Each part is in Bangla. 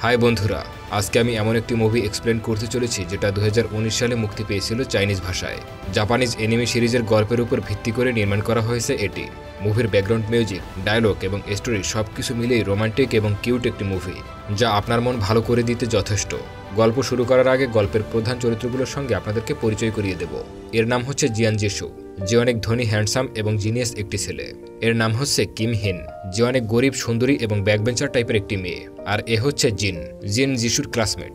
হাই বন্ধুরা, আজকে আমি এমন একটি মুভি এক্সপ্লেন করতে চলেছি যেটা 2019 সালে মুক্তি পেয়েছিল চাইনিজ ভাষায়। জাপানিজ এনিমে সিরিজের গল্পের উপর ভিত্তি করে নির্মাণ করা হয়েছে এটি। মুভির ব্যাকগ্রাউন্ড মিউজিক, ডায়লগ এবং স্টোরি সবকিছু মিলিয়ে রোমান্টিক এবং কিউট একটি মুভি, যা আপনার মন ভালো করে দিতে যথেষ্ট। গল্প শুরু করার আগে গল্পের প্রধান চরিত্রগুলোর সঙ্গে আপনাদেরকে পরিচয় করিয়ে দেব। এর নাম হচ্ছে জিয়ান জিসু, যে অনেক ধনী, হ্যান্ডসাম এবং জিনিয়াস একটি ছেলে। এর নাম হচ্ছে কিম হিন, যে অনেক গরিব, সুন্দরী এবং ব্যাকবেঞ্চার টাইপের একটি মেয়ে। আর এ হচ্ছে জিন জিসুর ক্লাসমেট।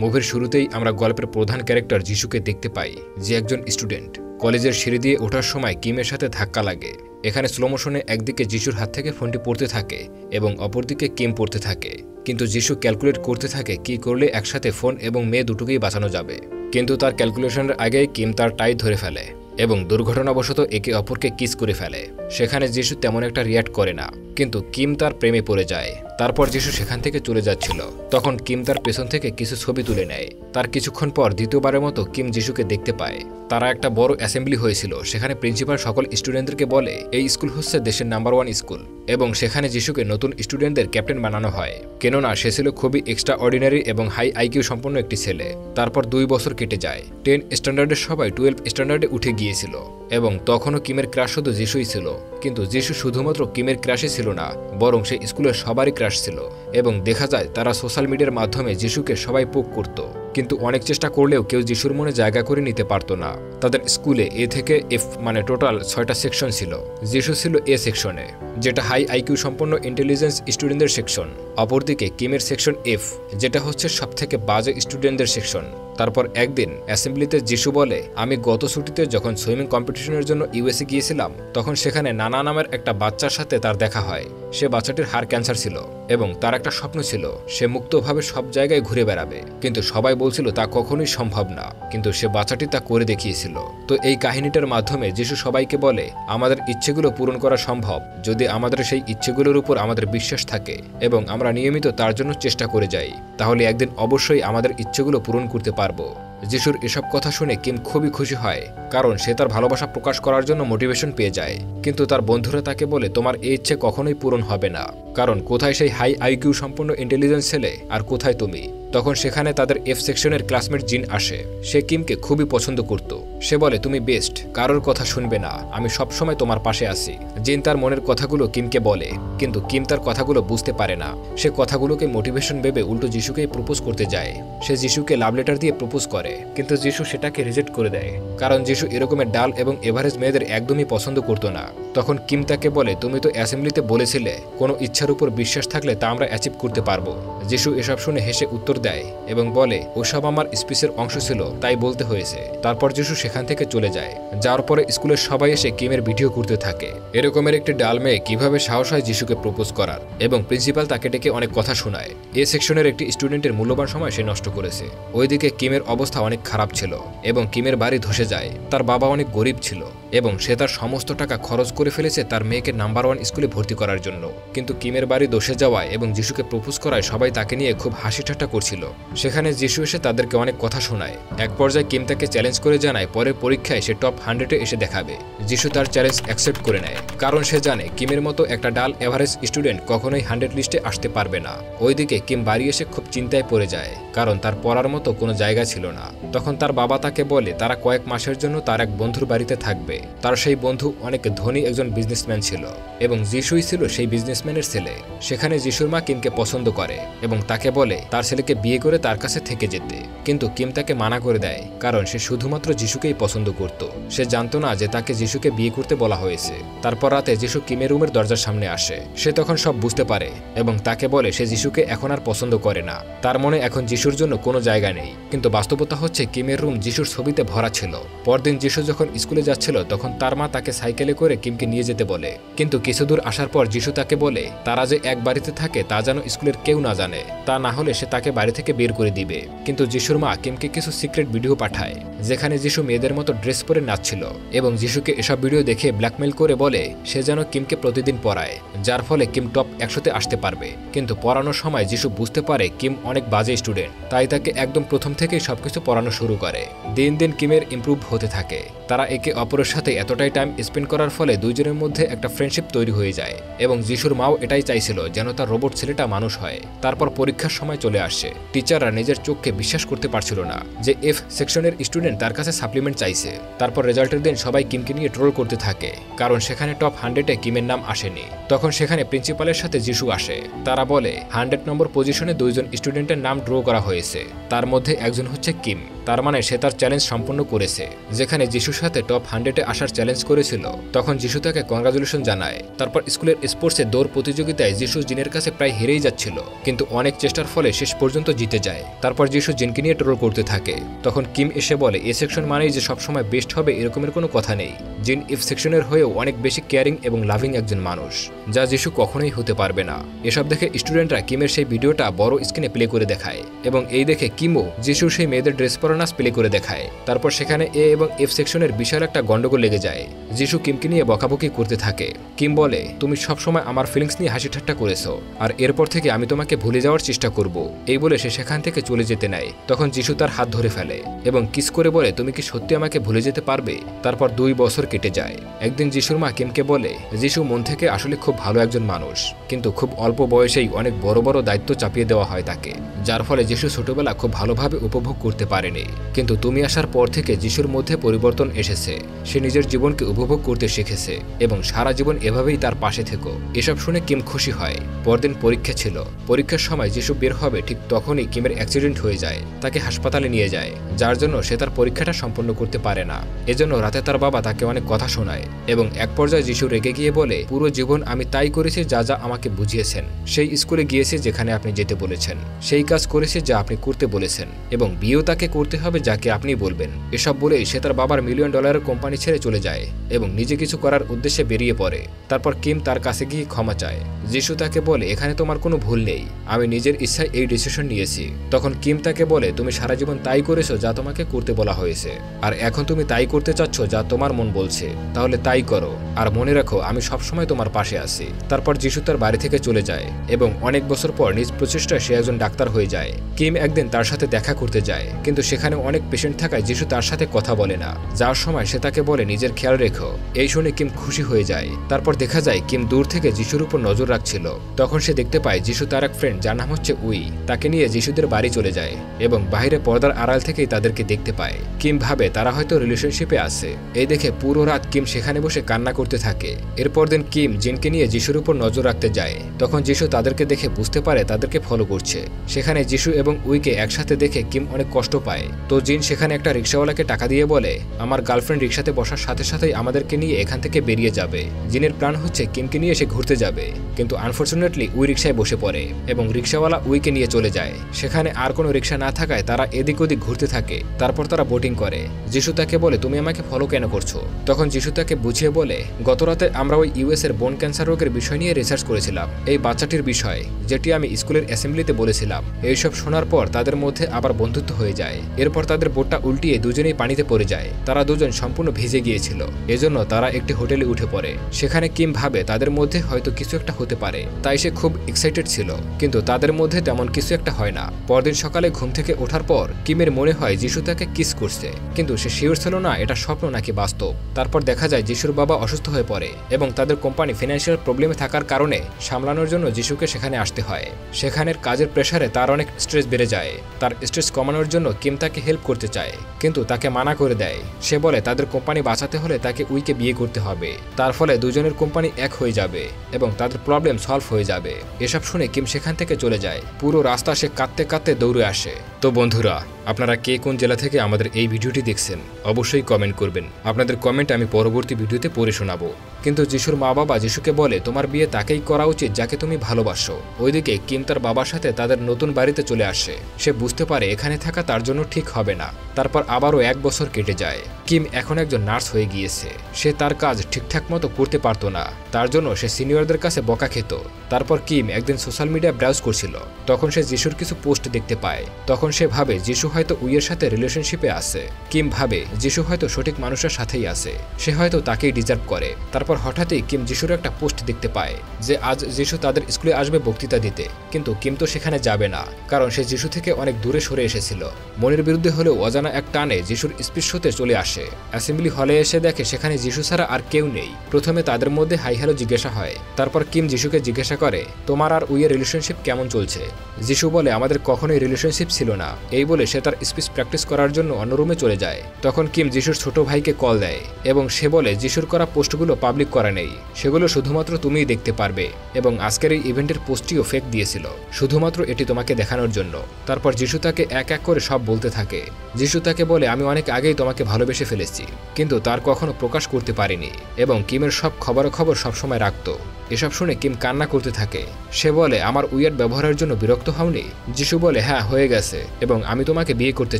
মুভির শুরুতেই আমরা গল্পের প্রধান ক্যারেক্টার জিসুকে দেখতে পাই, যে একজন স্টুডেন্ট। কলেজের সিঁড়ি দিয়ে ওঠার সময় কিমের সাথে ধাক্কা লাগে। এখানে স্লো মোশনে একদিকে জিসুর হাত থেকে ফোনটি পড়তে থাকে এবং অপরদিকে কিম পড়তে থাকে, কিন্তু জিসু ক্যালকুলেট করতে থাকে কি করলে একসাথে ফোন এবং মেয়ে দুটোকেই বাঁচানো যাবে। কিন্তু তার ক্যালকুলেশনের আগেই কিম তার টাই ধরে ফেলে এবং দুর্ঘটনাবশত একে অপরকে কিস করে ফেলে। সেখানে জিসু তেমন একটা রিয়াক্ট করে না, কিন্তু কিম তার প্রেমে পড়ে যায়। তারপর জিসু সেখান থেকে চলে যাচ্ছিল, তখন কিম তার পেছন থেকে কিছু ছবি তুলে নেয়। তার কিছুক্ষণ পর দ্বিতীয়বারের মতো কিম জিসুকে দেখতে পায়। তারা একটা বড় অ্যাসেম্বলি হয়েছিল, সেখানে প্রিন্সিপাল সকল স্টুডেন্টদেরকে বলে এই স্কুল হচ্ছে দেশের নাম্বার 1 স্কুল এবং সেখানে জিসুকে নতুন স্টুডেন্টদের ক্যাপ্টেন বানানো হয়, কেননা সে ছিল খুবই এক্সট্রা অর্ডিনারি এবং হাই আইকিউ সম্পন্ন একটি ছেলে। তারপর 2 বছর কেটে যায়। 10 স্ট্যান্ডার্ডের সবাই 12 স্ট্যান্ডার্ডে উঠে গিয়েছিল এবং তখনও কিমের ক্রাশ শুধু জিসুই ছিল। কিন্তু জিসু শুধুমাত্র কিমের ক্রাশই ছিল না, বরং সে স্কুলের সবারই ক্রাশ ছিল। এবং দেখা যায় তারা সোশ্যাল মিডিয়ার মাধ্যমে জিসুকে সবাই পোক করত, কিন্তু অনেক চেষ্টা করলেও কেউ জিসুর মনে জায়গা করে নিতে পারত না। তাদের স্কুলে এ থেকে এফ মানে টোটাল 6টা সেকশন ছিল। জিসু ছিল এ সেকশনে, যেটা হাই আইকিউ সম্পন্ন ইন্টেলিজেন্স স্টুডেন্টদের সেকশন। অপরদিকে কিমের সেকশন এফ, যেটা হচ্ছে সবথেকে বাজে স্টুডেন্টদের সেকশন। তারপর একদিন অ্যাসেম্বলিতে জিসু বলে, আমি গত ছুটিতে যখন সুইমিং কম্পিটিশনের জন্য ইউএসএ গিয়েছিলাম, তখন সেখানে নানা নামের একটা বাচ্চার সাথে তার দেখা হয়। সে বাচ্চাটির হাড় ক্যান্সার ছিল এবং তার একটা স্বপ্ন ছিল সে মুক্তভাবে সব জায়গায় ঘুরে বেড়াবে, কিন্তু সবাই বলছিল তা কখনোই সম্ভব না, কিন্তু সে বাচ্চাটি তা করে দেখিয়েছিল। তো এই কাহিনীটার মাধ্যমে যিশু সবাইকে বলে আমাদের ইচ্ছেগুলো পূরণ করা সম্ভব যদি আমাদের সেই ইচ্ছেগুলোর উপর আমাদের বিশ্বাস থাকে এবং আমরা নিয়মিত তার জন্য চেষ্টা করে যাই, তাহলে একদিন অবশ্যই আমাদের ইচ্ছেগুলো পূরণ করতে পারবো। যিশুর এসব কথা শুনে কিম খুবই খুশি হয়, কারণ সে তার ভালোবাসা প্রকাশ করার জন্য মোটিভেশন পেয়ে যায়। কিন্তু তার বন্ধুরা তাকে বলে তোমার এই ইচ্ছে কখনোই পূরণ হবে না, কারণ কোথায় সেই হাই আইকিউ সম্পন্ন ইন্টেলিজেন্স ছেলে আর কোথায় তুমি। তখন সেখানে তাদের এফ সেকশনের ক্লাসমেট জিন আসে। সে কিমকে খুবই পছন্দ করত। সে বলে তুমি বেস্ট, কারোর কথা শুনবে না, আমি সবসময় তোমার পাশে আছি। জিন তার মনের কথাগুলো কিমকে বলে, কিন্তু কিম তার কথাগুলো বুঝতে পারে না। সে কথাগুলোকে মোটিভেশন ভেবে উল্টো যিশুকেই প্রপোজ করতে যায়। সে যিশুকে লাভ লেটার দিয়ে প্রপোজ করে, কিন্তু যিশু সেটাকে রিজেক্ট করে দেয়, কারণ যিশু এরকমের ডাল এবং এভারেজ মেয়েদের একদমই পছন্দ করতো না। তখন কিম তাকে বলে তুমি তো অ্যাসেম্বলিতে বলেছিলে কোনো ইচ্ছার উপর বিশ্বাস থাকলে তা আমরা অ্যাচিভ করতে পারবো। যিশু এসব শুনে হেসে উত্তর দেয় এবং বলে ওসব আমার স্পিচের অংশ ছিল, তাই বলতে হয়েছে। তারপর যিশু সেখান থেকে চলে যায়। যাওয়ার পরে স্কুলের সবাই এসে কিমের ভিডিও করতে থাকে এরকমের একটি ডাল মেয়ে কিভাবে সাহস হয় যিশুকে প্রপোজ করার, এবং প্রিন্সিপাল তাকে ডেকে অনেক কথা শোনায়। এ সেকশনের একটি স্টুডেন্টের মূল্যবান সময় সে নষ্ট করেছে। ওইদিকে কিমের অবস্থা অনেক খারাপ ছিল এবং কিমের বাড়ি ধসে যায়। তার বাবা অনেক গরিব ছিল এবং সে তার সমস্ত টাকা খরচ করে ফেলেছে তার মেয়েকে নাম্বার 1 স্কুলে ভর্তি করার জন্য। কিন্তু কিমের বাড়ি ধসে যাওয়ায় এবং যিশুকে প্রপোজ করায় সবাই তাকে নিয়ে খুব হাসি ঠাট্টা করছিল। সেখানে যিশু এসে তাদেরকে অনেক কথা শোনায়। এক পর্যায়ে কিম তাকে চ্যালেঞ্জ করে জানায় পরের পরীক্ষায় সে টপ 100-এ এসে দেখাবে। যিশু তার চ্যালেঞ্জ অ্যাকসেপ্ট করে নেয়, কারণ সে জানে কিমের মতো একটা ডাল এভারেজ স্টুডেন্ট কখনোই 100 লিস্টে আসতে পারবে না। ওইদিকে কিম বাড়ি এসে খুব চিন্তায় পড়ে যায়, কারণ তার পড়ার মতো কোনো জায়গা ছিল না। তখন তার বাবা তাকে বলে তারা কয়েক মাসের জন্য তার এক বন্ধুর বাড়িতে থাকবে। তার সেই বন্ধু অনেক ধনী একজন বিজনেসম্যান ছিল এবং যিশুই ছিল সেই বিজনেসম্যানের ছেলে। সেখানে যিশুর মা কিমকে পছন্দ করে এবং তাকে বলে তার ছেলেকে বিয়ে করে তার কাছে থেকে যেতে, কিন্তু কিম তাকে মানা করে দেয়, কারণ সে শুধুমাত্র যিশুকেই পছন্দ করত। সে জানতো না যে তাকে যিশুকে বিয়ে করতে বলা হয়েছে। তারপর রাতে যিশু কিমের রুমের দরজার সামনে আসে। সে তখন সব বুঝতে পারে এবং তাকে বলে সে যিশুকে এখন আর পছন্দ করে না। তার মনে এখন যিশুর জন্য কোনো জায়গা নেই, কিন্তু বাস্তবতা হচ্ছে কিমের রুম যিশুর ছবিতে ভরা ছিল। পরদিন যিশু যখন স্কুলে যাচ্ছিল তখন তার মা তাকে সাইকেলে করে কিমকে নিয়ে যেতে বলে, কিন্তু কিছু দূর আসার পর যিশু তাকে বলে তারা যে এক বাড়িতে থাকে তা যেন স্কুলের কেউ না জানে, তা না হলে সে তাকে বাড়ি থেকে বের করে দিবে। কিন্তু যিশুর মা কিমকে কিছু সিক্রেট ভিডিও পাঠায় যেখানে যিশু মেয়েদের মতো ড্রেস পরে নাচছিল এবং যিশুকে এসব ভিডিও দেখে ব্ল্যাকমেল করে বলে সে যেন কিমকে প্রতিদিন পড়ায়, যার ফলে কিম টপ 100-তে আসতে পারবে। কিন্তু পড়ানোর সময় যিশু বুঝতে পারে কিম অনেক বাজে স্টুডেন্ট, তাই তাকে একদম প্রথম থেকেই সবকিছু পড়ানো শুরু করে। দিন দিন কিমের ইমপ্রুভ হতে থাকে। তারা একে অপরের সাথে এতটাই টাইম স্পেন্ড করার ফলে দুইজনের মধ্যে একটা ফ্রেন্ডশিপ তৈরি হয়ে যায় এবং যিশুর মাও এটাই চাইছিল যেন তার রোবট ছেলেটা মানুষ হয়। তারপর পরীক্ষার সময় চলে আসে। টিচাররা নিজের চোখকে বিশ্বাস করতে পারছিল না যে এফ সেকশনের স্টুডেন্ট তার কাছে সাপ্লিমেন্ট চাইছে। তারপর রেজাল্টের দিন সবাই কিমকে নিয়ে ট্রোল করতে থাকে, কারণ সেখানে টপ 100-এ কিমের নাম আসেনি। তখন সেখানে প্রিন্সিপালের সাথে যিশু আসে। তারা বলে 100 নম্বর পজিশনে দুইজন স্টুডেন্টের নাম ড্র করা হয়েছে, তার মধ্যে একজন হচ্ছে কিম। তার মানে সে তার চ্যালেঞ্জ সম্পূর্ণ করেছে। যেখানে যিশুর সাথে টপ 100-এ আসার চ্যালেঞ্জ করেছিল, তখন যিশু তাকে কংগ্রাচুলেশন জানায়। তারপর স্কুলের স্পোর্টসে দৌড় প্রতিযোগিতায় যিশু জিনের কাছে প্রায় হেরেই যাচ্ছিল, কিন্তু অনেক চেষ্টার ফলে শেষ পর্যন্ত জিতে যায়। তারপর যিশু জিনকে নিয়ে ট্রোল করতে থাকে। তখন কিম এসে বলে এ সেকশন মানেই যে সবসময় বেস্ট হবে এরকমের কোনো কথা নেই। জিন এফ সেকশনের হয়েও অনেক বেশি কেয়ারিং এবং লাভিং একজন মানুষ, যা যিশু কখনোই হতে পারবে না। এসব দেখে স্টুডেন্টরা কিমের সেই ভিডিওটা বড় স্ক্রিনে প্লে করে দেখায় এবং এই দেখে কিমও যিশুর সেই মেয়েদের ড্রেস পরা নাচ প্লে করে দেখায়। তারপর সেখানে এ এবং এফ সেকশনের বিশাল একটা গন্ডগোল লেগে যায়। যিশু কিমকে নিয়ে বকাবকি করতে থাকে। কিম বলে তুমি সবসময় আমার ফিলিংস নিয়ে হাসি ঠাট্টা করেছো, আর এরপর থেকে আমি তোমাকে ভুলে যাওয়ার চেষ্টা করব। এই বলে সে সেখান থেকে চলে যেতে নেয়। তখন যিশু তার হাত ধরে ফেলে এবং কিস করে বলে তুমি কি সত্যি আমাকে ভুলে যেতে পারবে? তারপর 2 বছর কেটে যায়। একদিন যিশুর মা কিমকে বলে যিশু মন থেকে আসলে খুব ভালো একজন মানুষ, কিন্তু খুব অল্প বয়সেই অনেক বড় বড় দায়িত্ব চাপিয়ে দেওয়া হয় তাকে, যার ফলে যিশু ছোটবেলা খুব ভালোভাবে উপভোগ করতে পারেনি। কিন্তু তুমি আসার পর থেকে যিশুর মধ্যে পরিবর্তন এসেছে। সে নিজের জীবনকে উপভোগ করতে শিখেছে এবং সারা জীবন এভাবেই তার পাশে থেকো। এসব শুনে কিম খুশি হয়। পরদিন পরীক্ষা ছিল। পরীক্ষার সময় যিশু বের হবে ঠিক তখনই কিমের অ্যাক্সিডেন্ট হয়ে যায়। তাকে হাসপাতালে নিয়ে যায়, যার জন্য সে তার পরীক্ষাটা সম্পন্ন করতে পারে না। এজন্য রাতে তার বাবা তাকে অনেক কথা শোনায় এবং এক পর্যায়ে যিশু রেগে গিয়ে বলে পুরো জীবন আমি তাই করেছি যা যা আমাকে বুঝিয়েছেন। সেই স্কুলে গিয়েছি যেখানে আপনি যেতে বলেছেন, সেই কাজ করেছি যা আপনি করতে বলেছেন, এবং বিয়েও তাকে করতে হবে যাকে আপনি বলবেন। এসব বলেই সে তার বাবার $1 মিলিয়ন কোম্পানি ছেড়ে চলে যায় এবং নিজে কিছু করার উদ্দেশ্যে বেরিয়ে পড়ে। তারপর কিম তার কাছে গিয়ে ক্ষমা চায়। যিশু তাকে বলে এখানে তোমার কোনো ভুল নেই, আমি নিজের ইচ্ছায় এই ডিসিশন নিয়েছি। তখন কিম তাকে বলে তুমি সারা জীবন তাই করেছো যা তোমাকে করতে বলা হয়েছে, আর এখন তুমি তাই করতে চাচ্ছ যা তোমার মন বলছে, তাহলে তাই করো, আর মনে রাখো আমি সবসময় তোমার পাশে আছি। তারপর যিশু তার বাড়ি থেকে চলে যায় এবং অনেক বছর পর নিজ প্রচেষ্টায় সে একজন ডাক্তার হয়ে যায়। কিম একদিন তার সাথে দেখা করতে যায়, কিন্তু সেখানে অনেক পেশেন্ট থাকায় যিশু তার সাথে কথা বলে না। যাওয়ার সময় সে তাকে বলে নিজের খেয়াল রেখো। এই শুনে কিম খুশি হয়ে যায়। তারপর দেখা যায় কিম দূর থেকে যিশুর উপর নজর রাখছিল। তখন সে দেখতে পায় যিশু তার এক ফ্রেন্ড যার নাম হচ্ছে উই তাকে নিয়ে যিশুদের বাড়ি চলে যায় এবং বাইরে পর্দার আড়াল থেকেই তাদেরকে দেখতে পায়। কিম ভাবে তারা হয়তো রিলেশনশিপে আছে। এই দেখে পুরো রাত কিম সেখানে বসে কান্না করতে থাকে। এরপর দিন কিম জিনকে নিয়ে যিশুর উপর নজর রাখতে যায়। তখন যিশু তাদেরকে দেখে বুঝতে পারে তাদেরকে ফলো করছে। সেখানে যিশু এবং উইকে একসাথে দেখে কিম অনেক কষ্ট পায়। তো জিন সেখানে একটা রিক্সাওয়ালাকে টাকা দিয়ে বলে আমার গার্লফ্রেন্ড রিক্সাতে বসার সাথে সাথেই আমাদেরকে নিয়ে এখান থেকে বেরিয়ে যাবে। জিনের প্ল্যান হচ্ছে কিমকে নিয়ে সে ঘুরতে যাবে, কিন্তু আনফরচুনেটলি উই রিক্সায় বসে পড়ে এবং রিক্সাওয়ালা উইকে নিয়ে চলে যায়। সেখানে আর কোনো রিক্সা না থাকায় তারা এদিক ওদিক ঘুরতে থাকে। তারপর তারা বোটিং করে। যিশু তাকে বলে তুমি আমাকে ফলো কেন করছো? তখন যিশু তাকে বুঝিয়ে বলে গত রাতে আমরা ওই ইউএস এর বোন ক্যান্সার রোগের বিষয় নিয়ে রিসার্চ করেছিলাম, এই বাচ্চাটির বিষয় যেটি আমি স্কুলের অ্যাসেম্বলিতে বলেছিলাম। এইসব শোনার পর তাদের মধ্যে আবার বন্ধুত্ব হয়ে যায়। এরপর তাদের বোটটা উল্টিয়ে দুজনেই পানিতে পড়ে যায়। তারা দুজন সম্পূর্ণ ভিজে গিয়েছিল, এজন্য তারা একটি হোটেলে উঠে পড়ে। সেখানে কিম ভাবে তাদের মধ্যে হয়তো কিছু একটা হতে পারে, তাই সে খুব এক্সাইটেড ছিল, কিন্তু তাদের মধ্যে তেমন কিছু একটা হয় না। পরদিন সকালে ঘুম থেকে ওঠার পর কিমের মনে হয় যিশু তাকে কিস করছে, কিন্তু সে শিওর ছিল না এটা স্বপ্ন নাকি বাস্তব। তারপর দেখা যায় যিশুর বাবা অসুস্থ হয়ে পড়ে এবং তাদের কোম্পানি ফিনান্সিয়াল প্রবলেমে থাকার কারণে সামলানোর জন্য যিশুকে সেখানে আসতে হয়। সেখানের কাজের প্রেসারে তার অনেক স্ট্রেস বেড়ে যায়। তার স্ট্রেস কমানোর জন্য কিম তাকে হেল্প করতে চায়, কিন্তু তাকে মানা করে দেয়। সে বলে তাদের কোম্পানি বাঁচাতে হলে তাকে উইকে বিয়ে করতে হবে, তার ফলে দুজনের কোম্পানি এক হয়ে যাবে এবং তাদের প্রবলেম সলভ হয়ে যাবে। এসব শুনে কিম সেখান থেকে চলে যায়। পুরো রাস্তা সে কাঁদতে কাঁদতে দৌড়ে আসে। তো বন্ধুরা, আপনারা কে কোন জেলা থেকে আমাদের এই ভিডিওটি দেখছেন অবশ্যই কমেন্ট করবেন। আপনাদের কমেন্ট আমি পরবর্তী ভিডিওতে পড়ে শোনাবো। কিন্তু যিশুর মা বাবা যিশুকে বলে তোমার বিয়ে তাকেই করা উচিত যাকে তুমি ভালোবাসো। ওইদিকে কিম তার বাবার সাথে তাদের নতুন বাড়িতে চলে আসে। সে বুঝতে পারে এখানে থাকা তার জন্য ঠিক হবে না। তারপর আবারও 1 বছর কেটে যায়। কিম এখন একজন নার্স হয়ে গিয়েছে। সে তার কাজ ঠিকঠাক মতো করতে পারতো না, তার জন্য সে সিনিয়রদের কাছে বকা খেত। তারপর কিম একদিন সোশ্যাল মিডিয়া ব্রাউজ করছিল, তখন সে যিশুর কিছু পোস্ট দেখতে পায়। তখন সে ভাবে যিশু হয়তো উইয়ের সাথে রিলেশনশিপে আছে। কিম ভাবে যিশু হয়তো সঠিক মানুষের সাথেই আছে, সে হয়তো তাকেই ডিজার্ভ করে। তারপর হঠাৎই কিম যিশুর একটা পোস্ট দেখতে পায় যে আজ যিশু তাদের স্কুলে আসবে বক্তৃতা দিতে, কিন্তু কিম তো সেখানে যাবে না, কারণ সে যিশু থেকে অনেক দূরে সরে এসেছিল। মনের বিরুদ্ধে হলেও অজানা এক টানে যিশুর স্পিচ শোতে চলে আসে। অ্যাসেম্বলি হলে এসে দেখে সেখানে যিশু ছাড়া আর কেউ নেই। প্রথমে তাদের মধ্যে হাই হ্যালো জিজ্ঞাসা হয়। তারপর কিম যিশুকে জিজ্ঞাসা করে, তোমার আর উইয়ের রিলেশনশিপ কেমন চলছে? যিশু বলে, আমাদের কখনোই রিলেশনশিপ ছিল না। এই বলে সে তার স্পিচ প্র্যাকটিস করার জন্য অন্য রুমে চলে যায়। তখন কিম যিশুর ছোট ভাইকে কল দেয় এবং সে বলে যিশুর করা পোস্টগুলো পাবলিক করা নেই, সেগুলো শুধুমাত্র তুমিই দেখতে পারবে, এবং আজকের এই ইভেন্টের পোস্টটিও ফেক দিয়েছিল, শুধুমাত্র এটি তোমাকে দেখানোর জন্য। তারপর যিশু তাকে এক এক করে সব বলতে থাকে। যিশু তাকে বলে, আমি অনেক আগেই তোমাকে ভালোবেসে ফেলেছি, কিন্তু তার কখনো প্রকাশ করতে পারিনি, এবং কিমের সব খবরাখবর সবসময় রাখত। এসব শুনে কিম কান্না করতে থাকে। সে বলে, আমার উইয়ার্ড ব্যবহারের জন্য বিরক্ত হওনি? যিশু বলে, হ্যাঁ হয়ে গেছে, এবং আমি তোমাকে বিয়ে করতে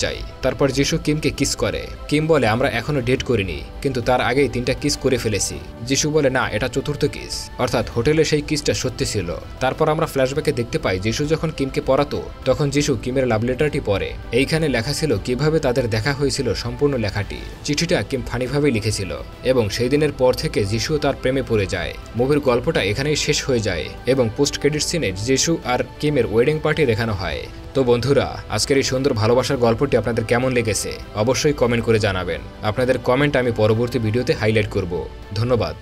চাই। তারপর যিশু কিমকে কিস করে। কিম বলে, আমরা এখনো ডেট করিনি, কিন্তু তার আগেই 3টা কিস করে ফেলেছি। যিশু বলে, না, এটা 4র্থ কিস, অর্থাৎ হোটেলে সেই কিসটা সত্যি ছিল। তারপর আমরা ফ্ল্যাশব্যাকে দেখতে পাই যিশু যখন কিমকে পড়াতো, তখন যিশু কিমের লাভ লেটারটি পড়ে। এইখানে লেখা ছিল কিভাবে তাদের দেখা হয়েছিল, সম্পূর্ণ লেখাটি। চিঠিটা কিম ফানিভাবে লিখেছিল, এবং সেই দিনের পর থেকে যিশু তার প্রেমে পড়ে যায়। মুভির গল্পটা এখানেই শেষ হয়ে যায়, এবং পোস্ট ক্রেডিট সিনে যিশু আর কিমের ওয়েডিং পার্টি দেখানো হয়। তো বন্ধুরা, আজকের এই সুন্দর ভালোবাসার গল্পটি আপনাদের কেমন লেগেছে অবশ্যই কমেন্ট করে জানাবেন। আপনাদের কমেন্ট আমি পরবর্তী ভিডিওতে হাইলাইট করব। ধন্যবাদ।